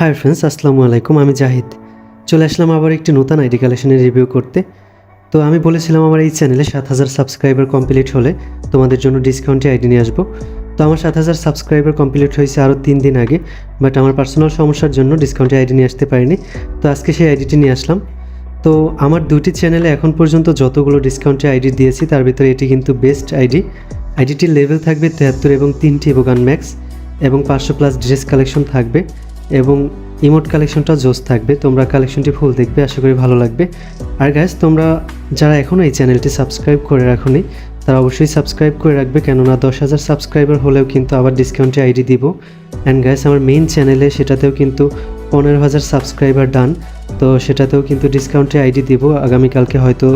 Hi friends, আসসালামু আলাইকুম। আমি জাহিদ চলে আসলাম আবার একটি নতুন আইডি কালেকশনের রিভিউ করতে। তো আমি বলেছিলাম আমার এই চ্যানেলে 7,000 সাবস্ক্রাইবার কমপ্লিট হলে তোমাদের জন্য ডিসকাউন্টে আইডি নিয়ে আসবো। তো আমার 7,000 সাবস্ক্রাইবার কমপ্লিট হয়েছে আরও 3 দিন আগে, বাট আমার পার্সোনাল সমস্যার জন্য ডিসকাউন্টে আইডি নিয়ে আসতে পারিনি। তো আজকে সেই আইডিটি নিয়ে আসলাম। তো আমার দুটি চ্যানেলে এখন পর্যন্ত যতগুলো ডিসকাউন্টে আইডি দিয়েছি তার ভিতরে এটি কিন্তু বেস্ট আইডিটির লেভেল থাকবে 73 এবং 3টি ইভোগান ম্যাক্স এবং 500+ ড্রেস কালেকশন থাকবে এবং ইমোট কালেকশনটা জোস থাকবে। তোমরা কালেকশনটি ফুল দেখবে, আশা করি ভালো লাগবে। আর গাইস, তোমরা যারা এখনও এই চ্যানেলটি সাবস্ক্রাইব করে রাখোনি তারা অবশ্যই সাবস্ক্রাইব করে রাখবে, কেননা 10,000 সাবস্ক্রাইবার হলেও কিন্তু আবার ডিসকাউন্টে আইডি দিব। অ্যান্ড গাইস, আমার মেইন চ্যানেলে সেটাতেও কিন্তু 15,000 সাবস্ক্রাইবার ডান, তো সেটাতেও কিন্তু ডিসকাউন্টে আইডি দিব। আগামীকালকে হয়তো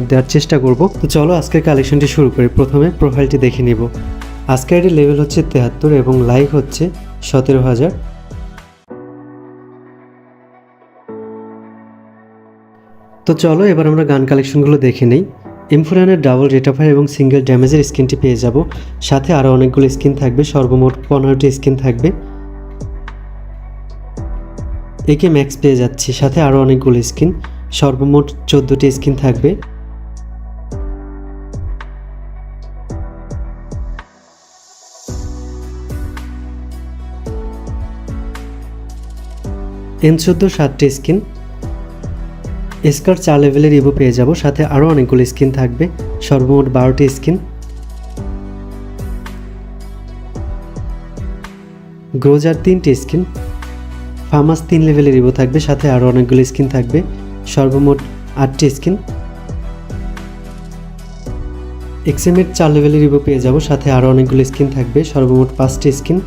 দেওয়ার চেষ্টা করব। তো চলো আজকের কালেকশনটি শুরু করি। প্রথমে প্রোফাইলটি দেখে নিব। আজকের আইডির লেভেল হচ্ছে 73 এবং লাইক হচ্ছে 17,000। তো চলো এবার আমরা গান কালেকশনগুলো দেখে নেই। M4 double rate of fire এবং সিঙ্গেল ড্যামেজের স্কিনটি পেয়ে যাব, সাথে আরও অনেকগুলো স্কিন থাকবে। সর্বমোট 15টি স্কিন থাকবে। একে ম্যাক্স পেয়ে যাচ্ছি, সাথে আরও অনেকগুলো স্কিন। সর্বমোট 14টি স্কিন থাকবে। M14 7টি skin. স্কার 4 লেভেলের ইভো পেয়ে যাব, সাথে আরও অনেকগুলো স্কিন থাকবে। সর্বমোট 12টি স্কিন। গ্রোজার 3টি স্কিন। ফার্মাস 3 লেভেলের ইভো থাকবে, সাথে আরও অনেকগুলো স্কিন থাকবে। সর্বমোট 8টি স্কিন। এক্সএমের 4 লেভেলের ইভো পেয়ে যাব, সাথে আরও অনেকগুলো স্কিন থাকবে। সর্বমোট 5টি স্কিন।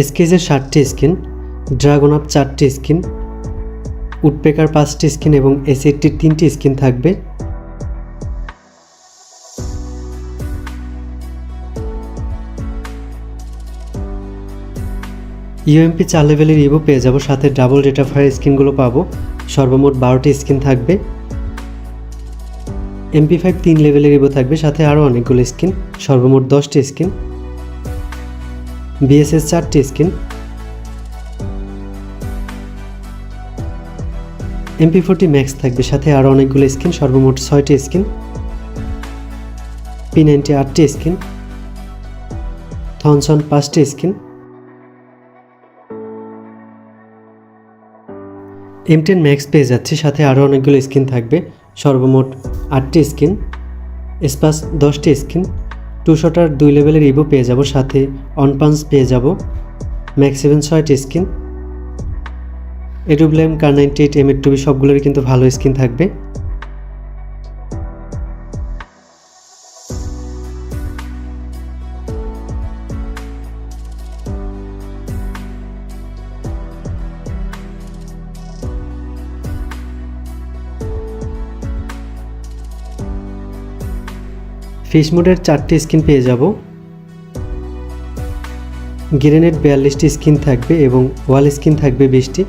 স্কেজের 7টি স্কিন। ড্রাগন আপ 4টি স্কিন। উডপেকার 5টি স্কিন এবং এসএটির 3টি স্কিন থাকবে। ইউএমপি 4 লেভেলের ইভো পেয়ে যাব, সাথে ডাবল রেট অফ ফায়ার স্কিনগুলো পাবো। সর্বমোট 12টি স্কিন থাকবে। MP5 3 লেভেলের ইভো থাকবে, সাথে আরও অনেকগুলো স্কিন। সর্বমোট 10টি স্কিন। BSS 4টি স্কিন। MP40 ম্যাক্স থাকবে, সাথে আরও অনেকগুলো স্কিন। সর্বমোট 6টি স্কিন। P90 8টি স্কিন। থনসন 5টি স্কিন। M10 ম্যাক্স পেয়ে যাচ্ছে, সাথে আরও অনেকগুলো স্কিন থাকবে। সর্বমোট 8টি স্কিন। স্পাস 10টি স্কিন। 2 শটার 2 লেভেলের ইভো পেয়ে যাব, সাথে অন পাঞ্চ পেয়ে যাব। ম্যাক্স 7 6টি স্কিন। এডুব্লেম কার 98 M8 সবগুলোরই কিন্তু ভালো স্কিন থাকবে। ফিশ মোডের 4টি স্কিন পেয়ে যাব। গ্রেনেড 42টি স্কিন থাকবে এবং ওয়াল স্কিন থাকবে 20টি।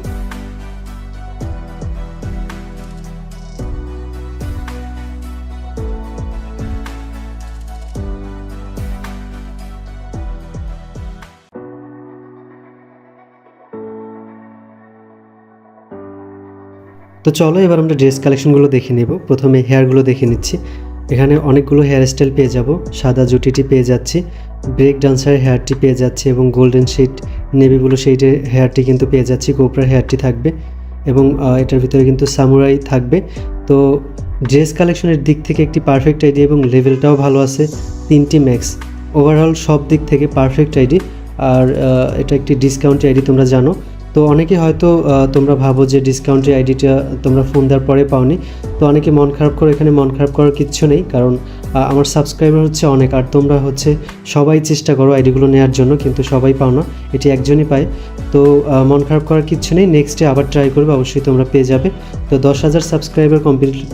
তো চলো এবার আমরা ড্রেস কালেকশনগুলো দেখে নেব। প্রথমে হেয়ারগুলো দেখে নিচ্ছি। এখানে অনেকগুলো হেয়ার স্টাইল পেয়ে যাব। সাদা জুটিটি পেয়ে যাচ্ছি, ব্রেক ডান্সারের হেয়ারটি পেয়ে যাচ্ছি এবং গোল্ডেন শেড নেভি ব্লু শেডের হেয়ারটি কিন্তু পেয়ে যাচ্ছি। কোপরার হেয়ারটি থাকবে এবং এটার ভিতরে কিন্তু সামুরাই থাকবে। তো ড্রেস কালেকশনের দিক থেকে একটি পারফেক্ট আইডি এবং লেভেলটাও ভালো আছে। 3টি ম্যাক্স, ওভারঅল সব দিক থেকে পারফেক্ট আইডি। আর এটা একটি ডিসকাউন্ট আইডি, তোমরা জানো। তো অনেকে হয়তো তোমরা ভাবো যে ডিসকাউন্টের আইডিটা তোমরা ফোন দেওয়ার পরে পাওনি। তো অনেকে মন খারাপ করো, এখানে মন খারাপ করার কিচ্ছু নেই, কারণ আমার সাবস্ক্রাইবার হচ্ছে অনেক, আর তোমরা হচ্ছে সবাই চেষ্টা করো আইডিগুলো নেওয়ার জন্য, কিন্তু সবাই পাও না, এটি একজনই পায়। তো মন খারাপ করার কিচ্ছু নেই, নেক্সটে আবার ট্রাই করবে, অবশ্যই তোমরা পেয়ে যাবে। তো 10,000 সাবস্ক্রাইবার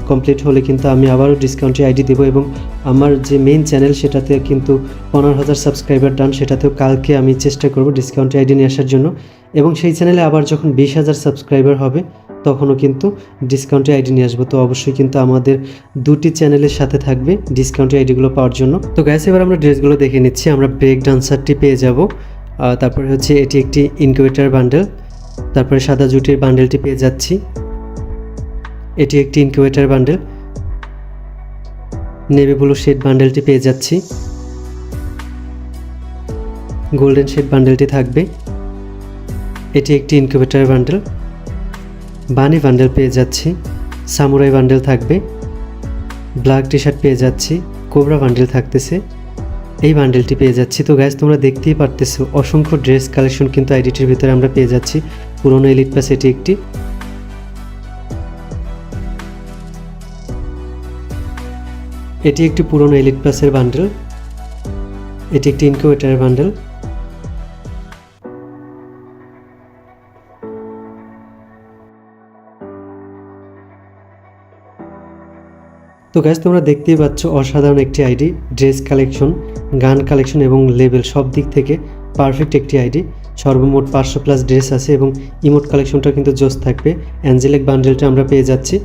কমপ্লিট হলে কিন্তু আমি আবারও ডিসকাউন্টে আইডি দেবো, এবং আমার যে মেইন চ্যানেল সেটাতে কিন্তু 15,000 সাবস্ক্রাইবার ডান, সেটাতেও কালকে আমি চেষ্টা করব ডিসকাউন্টে আইডি নিয়ে আসার জন্য। এবং সেই চ্যানেলে আবার যখন 20,000 সাবস্ক্রাইবার হবে তখনও কিন্তু ডিসকাউন্টে আইডি নিয়ে আসবো। তো অবশ্যই কিন্তু আমাদের দুটি চ্যানেলের সাথে থাকবে ডিসকাউন্টে আইডিগুলো পাওয়ার জন্য। তো গ্যাস এবার আমরা ড্রেসগুলো দেখে নিচ্ছি। আমরা ব্রেক ডান্সারটি পেয়ে যাব, তারপরে হচ্ছে এটি একটি ইনকিউবেটর বান্ডেল, তারপরে সাদা জুটির বান্ডেলটি পেয়ে যাচ্ছি, এটি একটি incubator bundle. Navy blue shade বান্ডেলটি পেয়ে যাচ্ছি, গোল্ডেন শেড বান্ডেলটি থাকবে, এটি একটি ইনকিউবেটর বান্ডেল। বানি বান্ডেল পেয়ে যাচ্ছি, সামুরাই বান্ডেল থাকবে, ব্ল্যাক টি শার্ট পেয়ে যাচ্ছি, কোবরা বান্ডেল থাকতেছে, এই বান্ডেলটি পেয়ে যাচ্ছি। তো গাইস তোমরা দেখতেই পারতেছো অসংখ্য ড্রেস কালেকশন কিন্তু আইডিটির ভিতরে আমরা পেয়ে যাচ্ছি। পুরনো এলিট পাস এটি একটি, এটি একটি পুরনো এলিট পাসের বান্ডেল, এটি একটি ইনকিউবেটরের বান্ডেল। তো গাইস তোমরা দেখতেই পাচ্ছ অসাধারণ একটি আইডি, ড্রেস কালেকশন, গান কালেকশন এবং লেভেল সব দিক থেকে পারফেক্ট একটি আইডি। সর্বমোট 500+ ড্রেস আছে এবং ইমোট কালেকশনটা কিন্তু জোস থাকবে। অ্যাঞ্জেলিক বান্ডেলটা আমরা পেয়ে যাচ্ছি।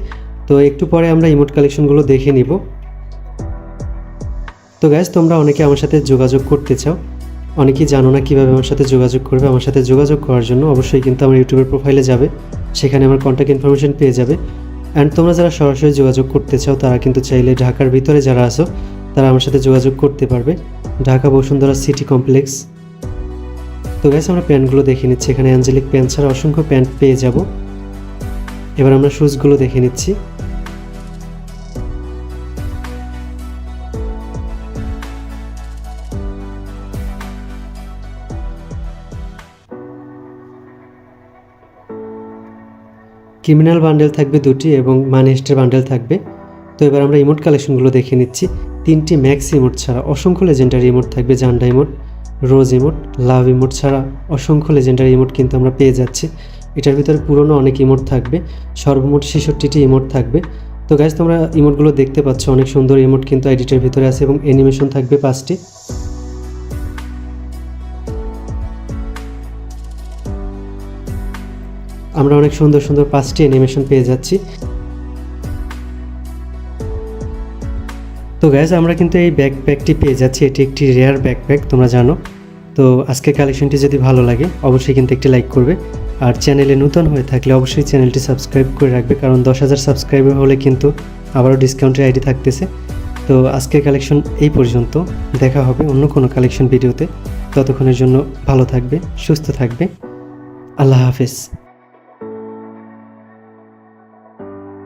তো একটু পরে আমরা ইমোট কালেকশনগুলো দেখে নিব। তো গাইস তোমরা অনেকে আমার সাথে যোগাযোগ করতে চাও, অনেকেই জানো না কীভাবে আমার সাথে যোগাযোগ করবে। আমার সাথে যোগাযোগ করার জন্য অবশ্যই কিন্তু আমার ইউটিউবের প্রোফাইলে যাবে, সেখানে আমার কন্ট্যাক্ট ইনফরমেশন পেয়ে যাবে। অ্যান্ড তোমরা যারা সরাসরি যোগাযোগ করতে চাও তারা কিন্তু চাইলে ঢাকার ভিতরে যারা আসো তারা আমার সাথে যোগাযোগ করতে পারবে, ঢাকা বসুন্ধরা সিটি কমপ্লেক্স। তো গাইস আমরা প্যান্টগুলো দেখে নিচ্ছি, এখানে অ্যাঞ্জেলিক প্যান্ট ছাড়া অসংখ্য প্যান্ট পেয়ে যাব। এবার আমরা শুজগুলো দেখে নিচ্ছি। ক্রিমিনাল বান্ডেল থাকবে দুটি এবং মানি হেস্টের বান্ডেল থাকবে। তো এবার আমরা ইমোট কালেকশনগুলো দেখে নিচ্ছি। 3টি ম্যাক্স ইমোট ছাড়া অসংখ্য লেজেন্ডারি ইমোট থাকবে, জান্ডা emote, rose emote, love emote ছাড়া অসংখ্য লেজেন্ডারি ইমোট কিন্তু আমরা পেয়ে যাচ্ছি। এটার ভিতরে পুরনো অনেক ইমোট থাকবে, সর্বমোট 66টি ইমোট থাকবে। তো গাইস তোমরা ইমোটগুলো দেখতে পাচ্ছ, অনেক সুন্দর ইমোট কিন্তু আইডিটার ভিতরে আছে এবং অ্যানিমেশন থাকবে 5টি। আমরা অনেক সুন্দর সুন্দর 5টি অ্যানিমেশন পেয়ে যাচ্ছি। তো গাইস আমরা কিন্তু এই ব্যাকপ্যাকটি পেয়ে যাচ্ছি, এটি একটি রেয়ার ব্যাকপ্যাক তোমরা জানো। তো আজকের কালেকশনটি যদি ভালো লাগে অবশ্যই কিন্তু একটি লাইক করবে, আর চ্যানেলে নতুন হয়ে থাকলে অবশ্যই চ্যানেলটি সাবস্ক্রাইব করে রাখবে, কারণ 10,000 সাবস্ক্রাইবার হলে কিন্তু আবারও ডিসকাউন্টের আইডি থাকতেছে। তো আজকের কালেকশন এই পর্যন্ত, দেখা হবে অন্য কোনো কালেকশন ভিডিওতে। ততক্ষণের জন্য ভালো থাকবে, সুস্থ থাকবে, আল্লাহ হাফেজ।